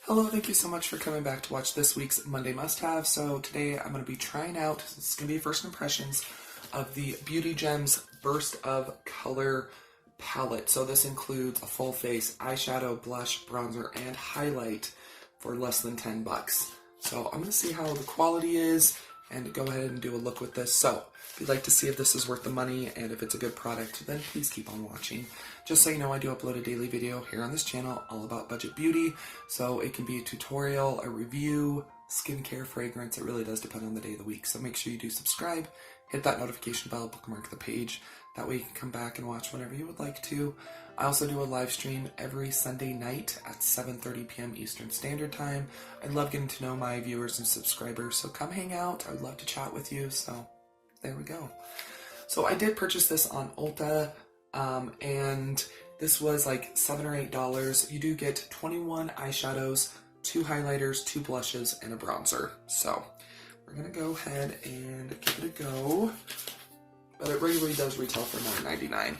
Hello, thank you so much for coming back to watch this week's Monday Must Have. So today I'm going to be trying out, this is going to be first impressions, of the Beauty Gems Burst of Color palette. So this includes a full face eyeshadow, blush, bronzer, and highlight for less than 10 bucks. So I'm going to see how the quality is and go ahead and do a look with this. So if you'd like to see if this is worth the money and if it's a good product, then please keep on watching. Just so you know, I do upload a daily video here on this channel all about budget beauty. So it can be a tutorial, a review, skincare, fragrance. It really does depend on the day of the week. So make sure you do subscribe, hit that notification bell, bookmark the page. That way you can come back and watch whenever you would like to. I also do a live stream every Sunday night at 7:30 p.m. Eastern Standard Time. I love getting to know my viewers and subscribers, so come hang out. I would love to chat with you, so there we go. So I did purchase this on Ulta, and this was like $7 or $8. You do get 21 eyeshadows, 2 highlighters, 2 blushes, and a bronzer. So we're gonna go ahead and give it a go. But it really does retail for $9.99.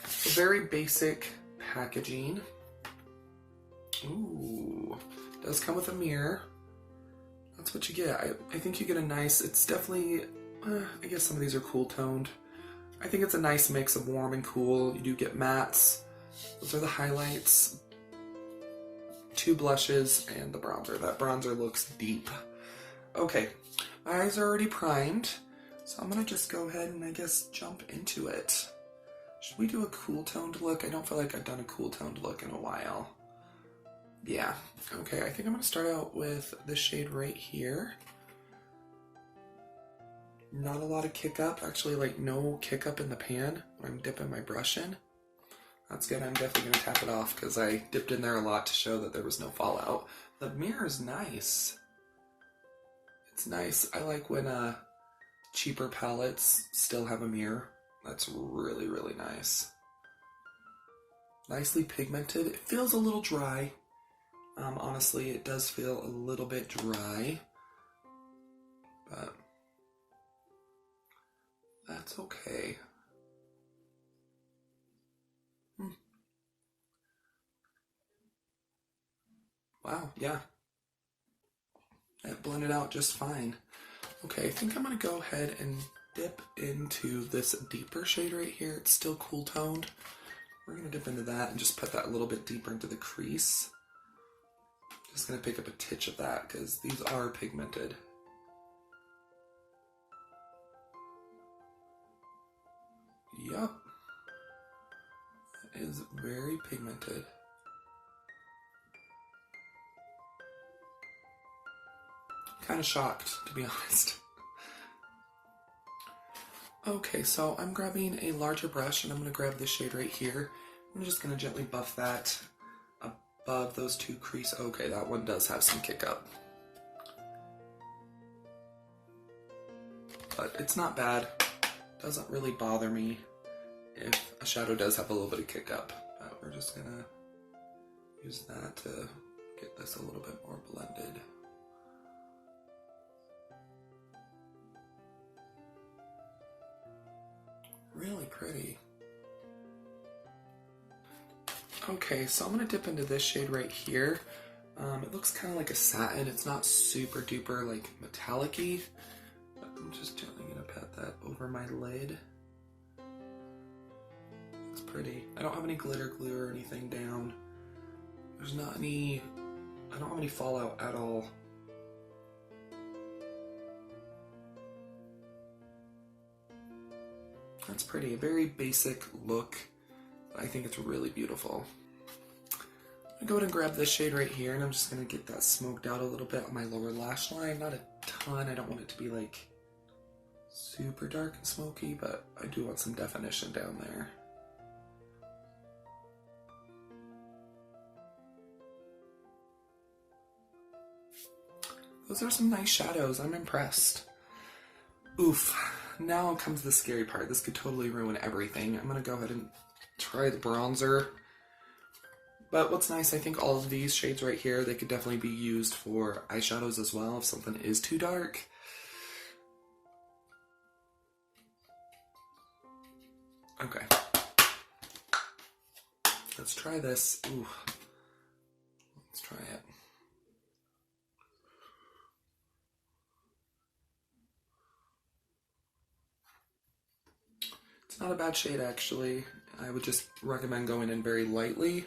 So very basic packaging. Ooh, does come with a mirror. That's what you get. I think you get a nice, it's definitely, I guess some of these are cool toned. I think it's a nice mix of warm and cool. You do get mattes. Those are the highlights. 2 blushes and the bronzer. That bronzer looks deep. Okay, my eyes are already primed. So I'm going to just go ahead and I guess jump into it. Should we do a cool toned look? I don't feel like I've done a cool toned look in a while. Yeah, okay, I think I'm going to start out with this shade right here. Not a lot of kick up, actually like no kick up in the pan when I'm dipping my brush in. That's good, I'm definitely going to tap it off because I dipped in there a lot to show that there was no fallout. The mirror is nice. It's nice, I like when cheaper palettes still have a mirror. That's really, really nice. Nicely pigmented. It feels a little dry. Honestly, it does feel a little bit dry. But that's okay. Wow, yeah. It blended out just fine. Okay, I think I'm going to go ahead and dip into this deeper shade right here. It's still cool toned. We're going to dip into that and just put that a little bit deeper into the crease. Just going to pick up a titch of that because these are pigmented. Yup. It is very pigmented. Kind of shocked, to be honest. Okay, so I'm grabbing a larger brush and I'm going to grab this shade right here. I'm just going to gently buff that above those 2 crease. Okay, that one does have some kick up. But it's not bad. Doesn't really bother me if a shadow does have a little bit of kick up. But we're just going to use that to get this a little bit more blended. Really pretty. Okay, so I'm going to dip into this shade right here. It looks kind of like a satin. It's not super duper like metallic-y. But I'm just gently going to pat that over my lid. It's pretty. I don't have any glitter glue or anything down. There's not any, I don't have any fallout at all. That's pretty. A very basic look. I think it's really beautiful. I'm going to go ahead and grab this shade right here, and I'm just going to get that smoked out a little bit on my lower lash line. Not a ton. I don't want it to be like super dark and smoky, but I do want some definition down there. Those are some nice shadows. I'm impressed. Oof. Now comes the scary part. This could totally ruin everything. I'm going to go ahead and try the bronzer. But what's nice, I think all of these shades right here, they could definitely be used for eyeshadows as well if something is too dark. Okay. Let's try this. Ooh. Let's try it. It's not a bad shade actually. I would just recommend going in very lightly.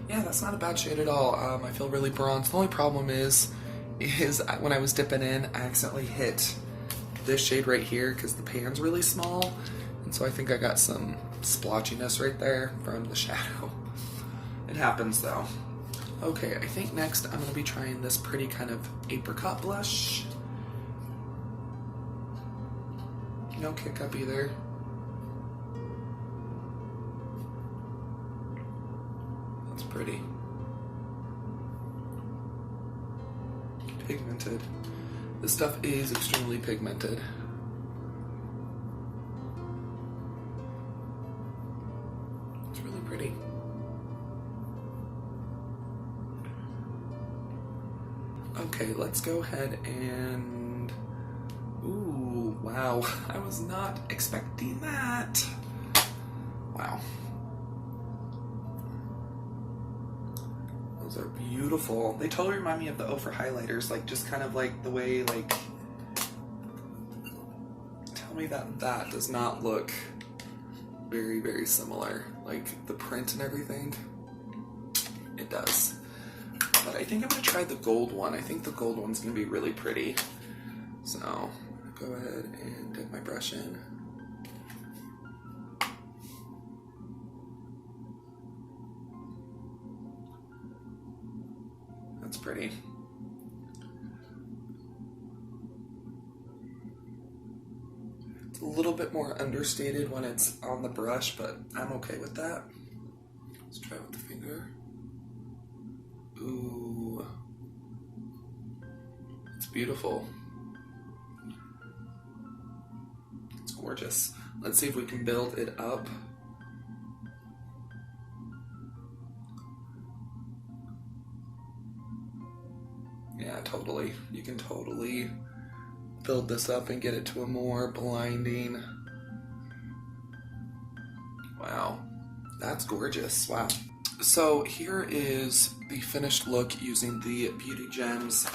Yeah, that's not a bad shade at all. I feel really bronzed. The only problem is when I was dipping in, I accidentally hit this shade right here because the pan's really small, and so I think I got some splotchiness right there from the shadow. It happens though. Okay, I think next I'm gonna be trying this pretty kind of apricot blush. No kick up either. That's pretty. Pigmented. This stuff is extremely pigmented. It's really pretty. Okay, let's go ahead and... Ooh, wow. I was not expecting that. Wow. Those are beautiful. They totally remind me of the O for highlighters, like just kind of like the way, like... Tell me that that does not look very, very similar. Like the print and everything. It does. But I think I'm going to try the gold one. I think the gold one's going to be really pretty. So, I'm going to go ahead and dip my brush in. That's pretty. It's a little bit more understated when it's on the brush, but I'm okay with that. Let's try with the finger. Ooh, it's beautiful. It's gorgeous. Let's see if we can build it up. Yeah, totally. You can totally build this up and get it to a more blinding. Wow, that's gorgeous. Wow. So here is the finished look using the Beauty Gems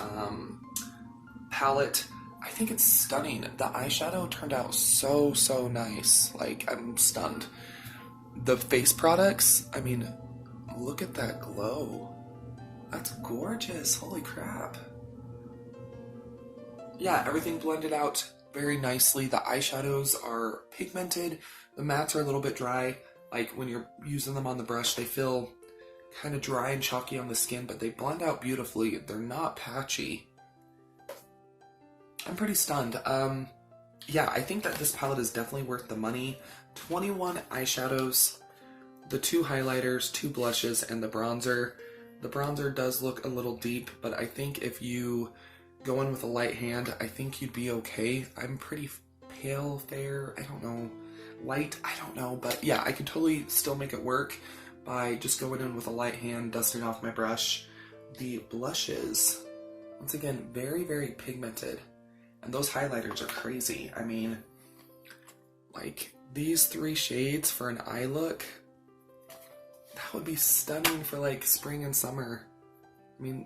palette. I think it's stunning. The eyeshadow turned out so, so nice. Like, I'm stunned. The face products, I mean, look at that glow. That's gorgeous. Holy crap. Yeah, everything blended out very nicely. The eyeshadows are pigmented. The mattes are a little bit dry. Like when you're using them on the brush, they feel kind of dry and chalky on the skin, but they blend out beautifully. They're not patchy. I'm pretty stunned. Yeah, I think that this palette is definitely worth the money. 21 eyeshadows, the 2 highlighters, 2 blushes, and the bronzer. The bronzer does look a little deep, but I think if you go in with a light hand, I think you'd be okay. I'm pretty pale, fair, I don't know. Light, I don't know, but yeah, I could totally still make it work by just going in with a light hand, dusting off my brush. The blushes, once again, very, very pigmented. And those highlighters are crazy. I mean, like, these 3 shades for an eye look, that would be stunning for, like, spring and summer. I mean,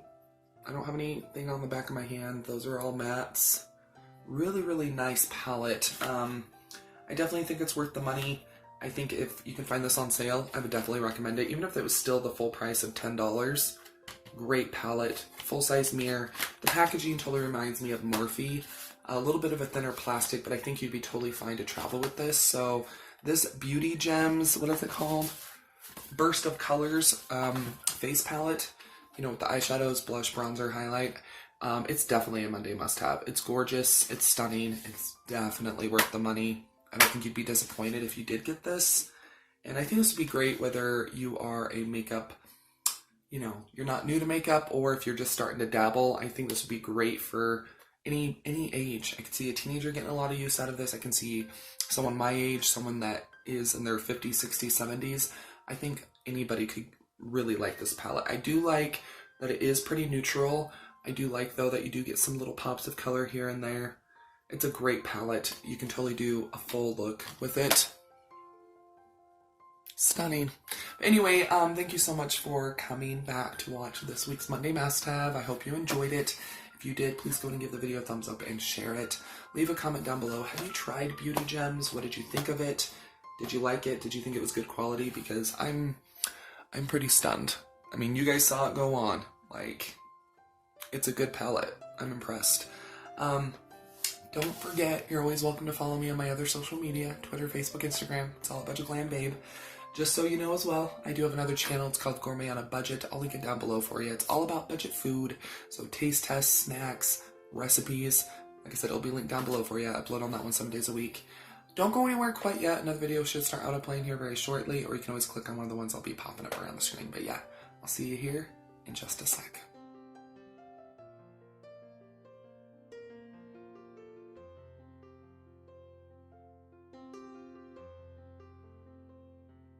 I don't have anything on the back of my hand. Those are all mattes. Really, really nice palette. I definitely think it's worth the money. I think if you can find this on sale, I would definitely recommend it. Even if it was still the full price of $10. Great palette, full-size mirror. The packaging totally reminds me of Morphe. A little bit of a thinner plastic, but I think you'd be totally fine to travel with this. So this Beauty Gems, what is it called? Burst of Colors face palette. You know, with the eyeshadows, blush, bronzer, highlight. It's definitely a Monday must-have. It's gorgeous. It's stunning. It's definitely worth the money. I don't think you'd be disappointed if you did get this. And I think this would be great whether you are a makeup, you know, you're not new to makeup, or if you're just starting to dabble. I think this would be great for any age. I could see a teenager getting a lot of use out of this. I can see someone my age, someone that is in their 50s, 60s, 70s. I think anybody could really like this palette. I do like that it is pretty neutral. I do like, though, that you do get some little pops of color here and there. It's a great palette. You can totally do a full look with it. Stunning. Anyway, thank you so much for coming back to watch this week's Monday Must Have. I hope you enjoyed it. If you did, please go and give the video a thumbs up and share it. Leave a comment down below. Have you tried Beauty Gems? What did you think of it? Did you like it? Did you think it was good quality? Because I'm pretty stunned. I mean, you guys saw it go on. Like, it's a good palette. I'm impressed. Don't forget, you're always welcome to follow me on my other social media, Twitter, Facebook, Instagram. It's all Budget Glam Babe. Just so you know as well, I do have another channel. It's called Gourmet on a Budget. I'll link it down below for you. It's all about budget food. So taste tests, snacks, recipes. Like I said, it'll be linked down below for you. I upload on that one 7 days a week. Don't go anywhere quite yet. Another video should start autoplaying here very shortly, or you can always click on one of the ones I'll be popping up around the screen. But yeah, I'll see you here in just a sec.